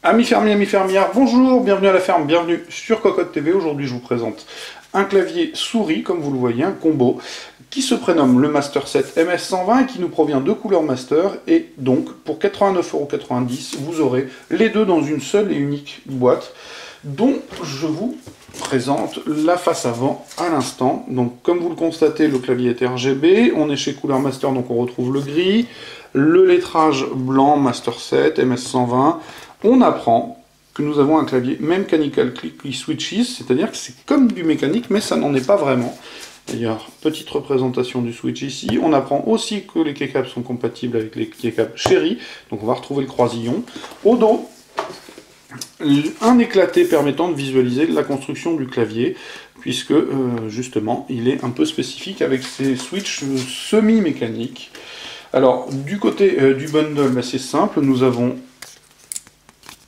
Amis fermiers, amis fermières, bonjour, bienvenue à la ferme, bienvenue sur Cocotte TV. Aujourd'hui, je vous présente un clavier souris, comme vous le voyez, un combo, qui se prénomme le Master 7 MS120 et qui nous provient de couleur Master. Et donc, pour 89,90 €, vous aurez les deux dans une seule et unique boîte, dont je vous présente la face avant à l'instant. Donc, comme vous le constatez, le clavier est RGB, on est chez couleur Master, donc on retrouve le gris, le lettrage blanc Master 7 MS120. On apprend que nous avons un clavier Mechanical Clicky Switches, c'est-à-dire que c'est comme du mécanique, mais ça n'en est pas vraiment. D'ailleurs, petite représentation du switch ici. On apprend aussi que les keycaps sont compatibles avec les keycaps Cherry, donc on va retrouver le croisillon. Au dos, un éclaté permettant de visualiser la construction du clavier, puisque justement, il est un peu spécifique avec ses switches semi-mécaniques. Alors, du côté du bundle, c'est simple, nous avons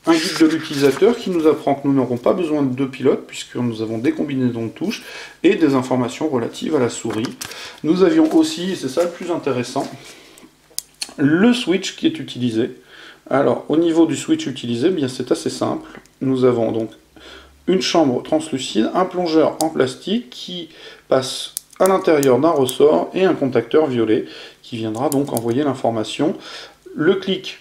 un guide de l'utilisateur qui nous apprend que nous n'aurons pas besoin de deux pilotes puisque nous avons des combinaisons de touches et des informations relatives à la souris. Nous avions aussi, et c'est ça le plus intéressant, le switch qui est utilisé. Alors au niveau du switch utilisé, bien c'est assez simple. Nous avons donc une chambre translucide, un plongeur en plastique qui passe à l'intérieur d'un ressort et un contacteur violet qui viendra donc envoyer l'information. Le clic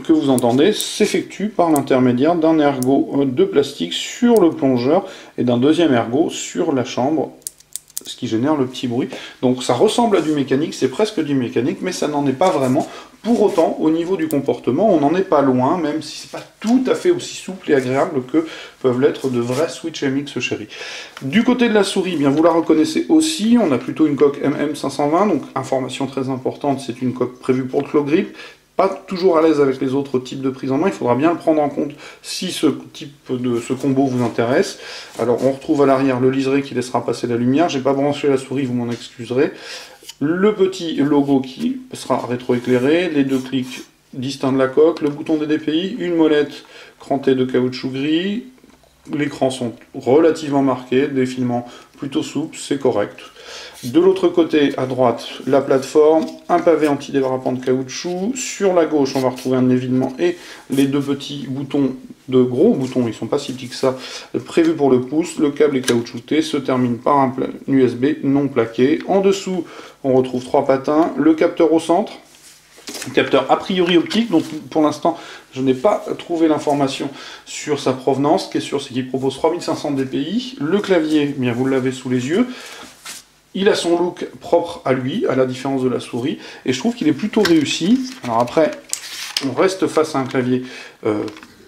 que vous entendez s'effectue par l'intermédiaire d'un ergot de plastique sur le plongeur et d'un deuxième ergot sur la chambre, ce qui génère le petit bruit. Donc ça ressemble à du mécanique, c'est presque du mécanique, mais ça n'en est pas vraiment. Pour autant, au niveau du comportement, on n'en est pas loin, même si c'est pas tout à fait aussi souple et agréable que peuvent l'être de vrais Switch MX Cherry. Du côté de la souris, bien vous la reconnaissez aussi, on a plutôt une coque MM520, donc information très importante, c'est une coque prévue pour le claw grip. Pas toujours à l'aise avec les autres types de prise en main, il faudra bien le prendre en compte si ce combo vous intéresse. Alors on retrouve à l'arrière le liseré qui laissera passer la lumière, j'ai pas branché la souris, vous m'en excuserez. Le petit logo qui sera rétroéclairé, les deux clics distincts de la coque, le bouton des DPI, une molette crantée de caoutchouc gris. L'écran sont relativement marqués, des filaments plutôt souples, c'est correct. De l'autre côté, à droite, la plateforme, un pavé antidérapant de caoutchouc. Sur la gauche, on va retrouver un évidement et les deux petits boutons, de gros boutons, ils sont pas si petits que ça, prévus pour le pouce. Le câble est caoutchouté, se termine par un USB non plaqué. En dessous, on retrouve trois patins, le capteur au centre. Capteur a priori optique, donc pour l'instant je n'ai pas trouvé l'information sur sa provenance. Ce qui est sûr, c'est qu'il propose 3500 dpi. Le clavier, bien vous l'avez sous les yeux. Il a son look propre à lui, à la différence de la souris, et je trouve qu'il est plutôt réussi. Alors après, on reste face à un clavier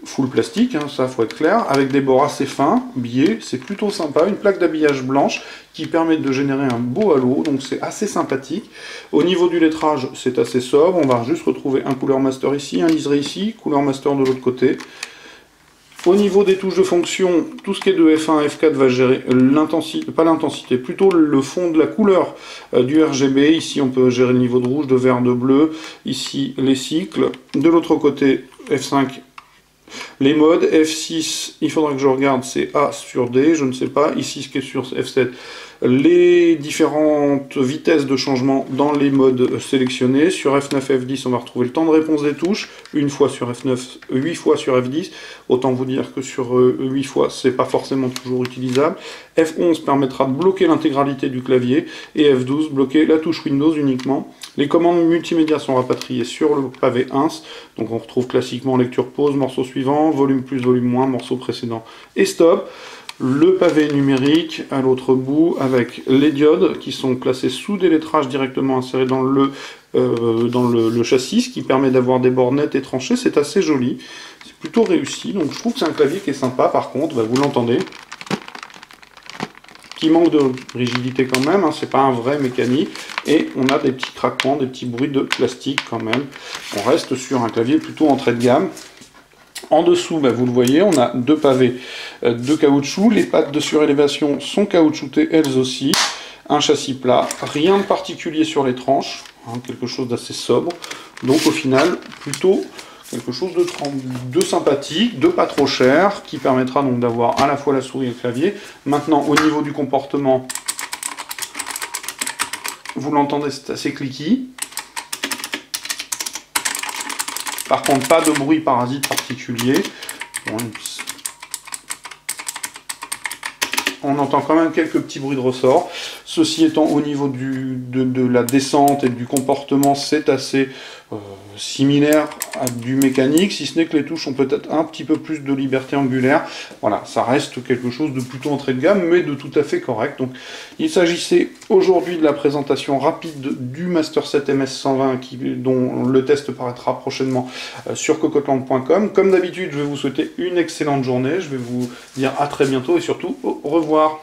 full plastique, hein, ça faut être clair, avec des bords assez fins, biais, c'est plutôt sympa, une plaque d'habillage blanche qui permet de générer un beau halo, donc c'est assez sympathique. Au niveau du lettrage, c'est assez sobre, on va juste retrouver un couleur master ici, un liseré ici, couleur master de l'autre côté. Au niveau des touches de fonction, tout ce qui est de F1 F4 va gérer l'intensité, pas l'intensité, plutôt le fond de la couleur du RGB. Ici, on peut gérer le niveau de rouge, de vert, de bleu. Ici, les cycles. De l'autre côté, F5, les modes. F6, il faudra que je regarde, c'est A sur D, je ne sais pas. Ici, ce qui est sur F7, les différentes vitesses de changement dans les modes sélectionnés. Sur F9, F10, on va retrouver le temps de réponse des touches, une fois sur F9, 8 fois sur F10. Autant vous dire que sur 8 fois, c'est pas forcément toujours utilisable. F11 permettra de bloquer l'intégralité du clavier et F12 bloquer la touche Windows uniquement. Les commandes multimédia sont rapatriées sur le pavé ins, donc on retrouve classiquement lecture pause, morceau suivant, volume plus, volume moins, morceau précédent et stop. Le pavé numérique à l'autre bout avec les diodes qui sont placées sous des lettrages directement insérés dans le châssis, ce qui permet d'avoir des bords nets et tranchés. C'est assez joli, c'est plutôt réussi, donc je trouve que c'est un clavier qui est sympa. Par contre, bah, vous l'entendez, qui manque de rigidité quand même, hein, c'est pas un vrai mécanique, et on a des petits craquements, des petits bruits de plastique quand même. On reste sur un clavier plutôt entrée de gamme. En dessous, bah, vous le voyez, on a deux pavés de caoutchouc. Les pattes de surélévation sont caoutchoutées elles aussi. Un châssis plat, rien de particulier sur les tranches, hein, quelque chose d'assez sobre. Donc au final, plutôt quelque chose de sympathique, de pas trop cher, qui permettra donc d'avoir à la fois la souris et le clavier. Maintenant, au niveau du comportement, vous l'entendez, c'est assez cliquy. Par contre, pas de bruit parasite particulier. Bon, on entend quand même quelques petits bruits de ressort. Ceci étant, au niveau de la descente et du comportement, c'est assez similaire à du mécanique, si ce n'est que les touches ont peut-être un petit peu plus de liberté angulaire. Voilà, ça reste quelque chose de plutôt entrée de gamme, mais de tout à fait correct. Donc, il s'agissait aujourd'hui de la présentation rapide du Master 7 MS120, dont le test paraîtra prochainement sur cocottland.com. Comme d'habitude, je vais vous souhaiter une excellente journée. Je vais vous dire à très bientôt et surtout au revoir.